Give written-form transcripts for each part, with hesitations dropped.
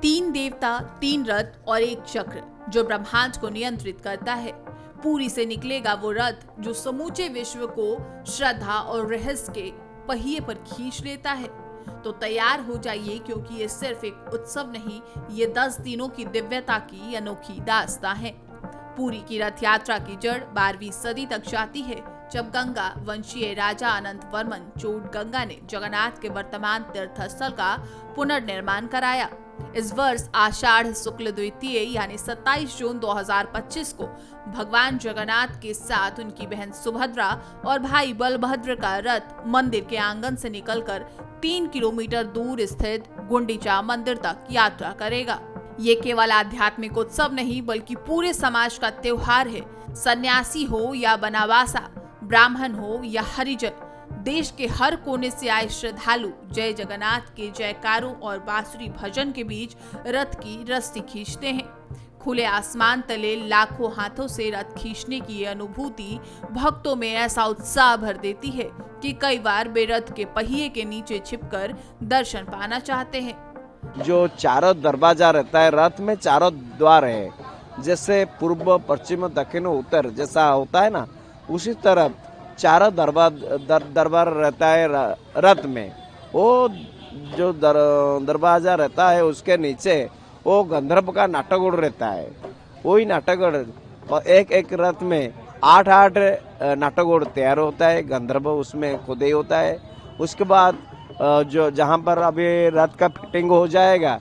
3 देवता, 3 रथ और 1 चक्र जो ब्रह्मांड को नियंत्रित करता है। पुरी से निकलेगा वो रथ जो समूचे विश्व को श्रद्धा और रहस्य के पहिए पर खींच लेता है। तो तैयार हो जाइए, क्योंकि ये सिर्फ एक उत्सव नहीं, ये 10 दिनों की दिव्यता की अनोखी दास्तां है। पुरी की रथ यात्रा की जड़ 12वीं सदी तक जाती है, जब गंगा वंशीय राजा अनंत वर्मन चोट गंगा ने जगन्नाथ के वर्तमान तीर्थस्थल का पुनर्निर्माण कराया। इस वर्ष आषाढ़ शुक्ल द्वितीय यानी 27 जून 2025 को भगवान जगन्नाथ के साथ उनकी बहन सुभद्रा और भाई बलभद्र का रथ मंदिर के आंगन से निकलकर 3 किलोमीटर दूर स्थित गुंडीचा मंदिर तक यात्रा करेगा। ये केवल आध्यात्मिक उत्सव नहीं, बल्कि पूरे समाज का त्योहार है। सन्यासी हो या बनावासा, ब्राह्मण हो या हरिजन, देश के हर कोने से आए श्रद्धालु जय जगन्नाथ के जयकारों और बांसुरी भजन के बीच रथ की रस्सी खींचते हैं। खुले आसमान तले लाखों हाथों से रथ खींचने की ये अनुभूति भक्तों में ऐसा उत्साह भर देती है कि कई बार वे रथ के पहिए के नीचे छिपकर दर्शन पाना चाहते हैं। जो चारों दरवाजा रहता है, रथ में चारों द्वार है, जैसे पूर्व पश्चिम दक्षिण उत्तर जैसा होता है ना, उसी तरह चारों दरबार रहता है रथ में। वो जो दरवाजा रहता है उसके नीचे वो गंधर्व का नाटकगुड़ रहता है। वही नाटकगुड़ एक रथ में 8 नाटकगुड़ तैयार होता है, गंधर्व उसमें खुद ही होता है। उसके बाद जो जहाँ पर अभी रथ का फिटिंग हो जाएगा,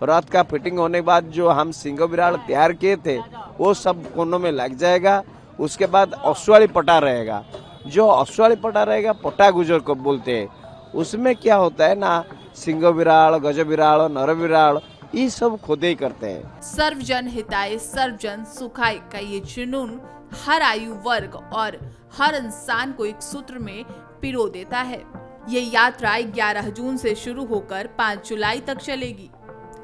रथ का फिटिंग होने के बाद जो हम सिंह बिराड़ तैयार किए थे वो सब कोनों में लग जाएगा। उसके बाद अश्वाली पटा रहेगा, जो अश्वाली पटा रहेगा पटा गुजर को बोलते हैं। उसमें क्या होता है ना, सिंह बिराड़, गज बिराड़, नर बिराड़, ये सब खुद ही करते हैं। सर्वजन हिताय सर्वजन सुखाय का ये जुनून हर आयु वर्ग और हर इंसान को एक सूत्र में पिरो देता है। ये यात्रा 11 जून से शुरू होकर 5 जुलाई तक चलेगी,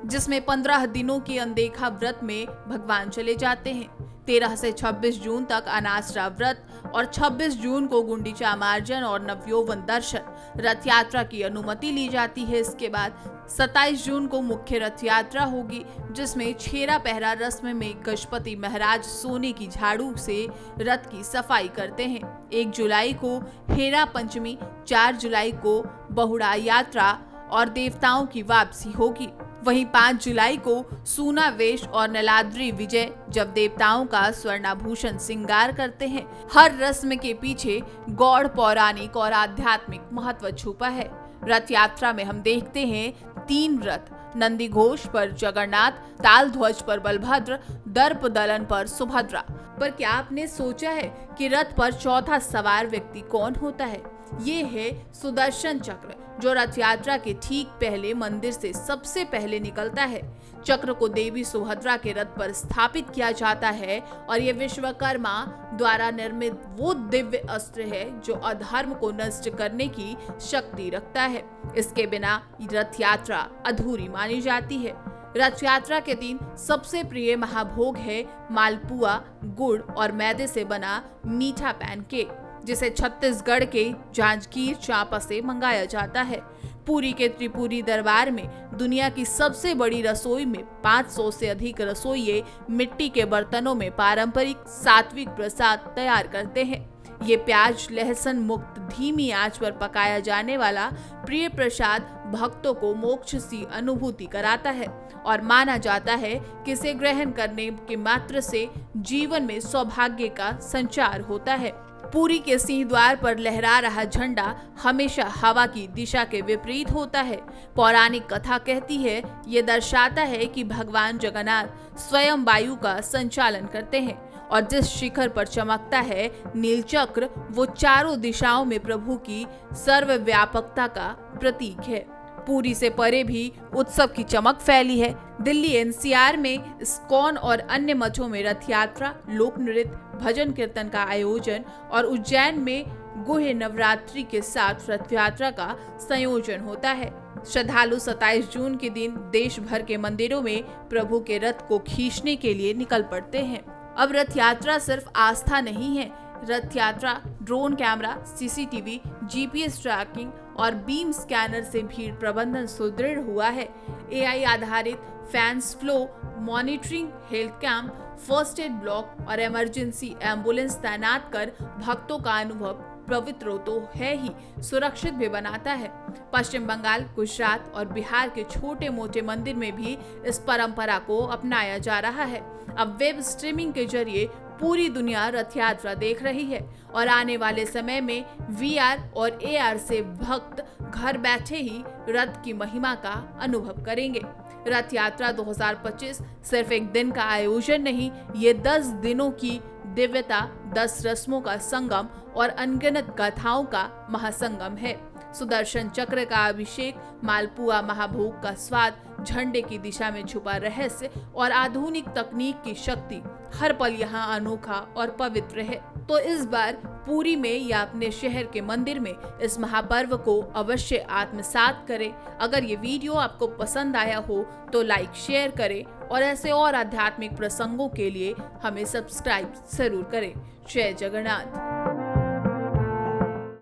जिसमें 15 दिनों के अनदेखा व्रत में भगवान चले जाते हैं। 13 से 26 जून तक अनासरा व्रत और 26 जून को गुंडीचा मार्जन और नवयौवन दर्शन रथ यात्रा की अनुमति ली जाती है। इसके बाद 27 जून को मुख्य रथ यात्रा होगी, जिसमें छेरा पहरा रस्म में गजपति महाराज सोने की झाड़ू से रथ की सफाई करते हैं। 1 जुलाई को हेरा पंचमी, 4 जुलाई को बहुड़ा यात्रा और देवताओं की वापसी होगी। वहीं 5 जुलाई को सूना वेश और नलाद्री विजय, जब देवताओं का स्वर्णाभूषण श्रृंगार करते हैं। हर रस्म के पीछे गौड़ पौराणिक और आध्यात्मिक महत्व छुपा है। रथ यात्रा में हम देखते हैं 3 रथ, नंदी घोष पर जगन्नाथ, ताल ध्वज पर बलभद्र, दर्प दलन पर सुभद्रा। पर क्या आपने सोचा है कि रथ पर चौथा सवार व्यक्ति कौन होता है? ये है सुदर्शन चक्र, जो रथ यात्रा के ठीक पहले मंदिर से सबसे पहले निकलता है। चक्र को देवी सुभद्रा के रथ पर स्थापित किया जाता है और ये विश्वकर्मा द्वारा निर्मित वो दिव्य अस्त्र है जो अधर्म को नष्ट करने की शक्ति रखता है। इसके बिना रथ यात्रा अधूरी मानी जाती है। रथ यात्रा के दिन सबसे प्रिय महाभोग है मालपुआ, गुड़ और मैदे से बना मीठा पैनकेक, जिसे छत्तीसगढ़ के जांजगीर चांपा से मंगाया जाता है। पुरी के त्रिपुरी दरबार में दुनिया की सबसे बड़ी रसोई में 500 से अधिक रसोइये मिट्टी के बर्तनों में पारंपरिक सात्विक प्रसाद तैयार करते हैं। ये प्याज लहसुन मुक्त धीमी आंच पर पकाया जाने वाला प्रिय प्रसाद भक्तों को मोक्ष सी अनुभूति कराता है और माना जाता है कि इसे ग्रहण करने के मात्र से जीवन में सौभाग्य का संचार होता है। पुरी के सिंह द्वार पर लहरा रहा झंडा हमेशा हवा की दिशा के विपरीत होता है। पौराणिक कथा कहती है, ये दर्शाता है कि भगवान जगन्नाथ स्वयं वायु का संचालन करते हैं और जिस शिखर पर चमकता है नीलचक्र, वो चारों दिशाओं में प्रभु की सर्वव्यापकता का प्रतीक है। पुरी से परे भी उत्सव की चमक फैली है। दिल्ली एनसीआर में इस्कॉन और अन्य मठों में रथ यात्रा, लोक नृत्य, भजन कीर्तन का आयोजन और उज्जैन में गुह्य नवरात्रि के साथ रथ यात्रा का संयोजन होता है। श्रद्धालु 27 जून के दिन देश भर के मंदिरों में प्रभु के रथ को खींचने के लिए निकल पड़ते हैं। अब रथ यात्रा सिर्फ आस्था नहीं है, रथ यात्रा drone camera, CCTV, GPS tracking और बीम स्कैनर से भीड़ प्रबंधन सुदृढ़ हुआ है। एआई आधारित fans flow monitoring, health camp, first ad block और इमरजेंसी एम्बुलेंस तैनात कर भक्तों का अनुभव पवित्र तो है ही, सुरक्षित भी बनाता है। पश्चिम बंगाल, गुजरात और बिहार के छोटे मोटे मंदिर में भी इस परंपरा को अपनाया जा रहा है। अब वेब स्ट्रीमिंग के जरिए पूरी दुनिया रथ यात्रा देख रही है और आने वाले समय में VR और AR से भक्त घर बैठे ही रथ की महिमा का अनुभव करेंगे। रथ यात्रा 2025 सिर्फ एक दिन का आयोजन नहीं, ये 10 दिनों की दिव्यता, 10 रस्मों का संगम और अनगिनत गाथाओं का महासंगम है। सुदर्शन चक्र का अभिषेक, मालपुआ महाभोग का स्वाद, झंडे की दिशा में छुपा रहस्य और आधुनिक तकनीक की शक्ति, हर पल यहाँ अनोखा और पवित्र है। तो इस बार पुरी में या अपने शहर के मंदिर में इस महापर्व को अवश्य आत्मसात करें। अगर ये वीडियो आपको पसंद आया हो तो लाइक, शेयर करें और ऐसे और आध्यात्मिक प्रसंगों के लिए हमें सब्सक्राइब जरूर करें। जय जगन्नाथ।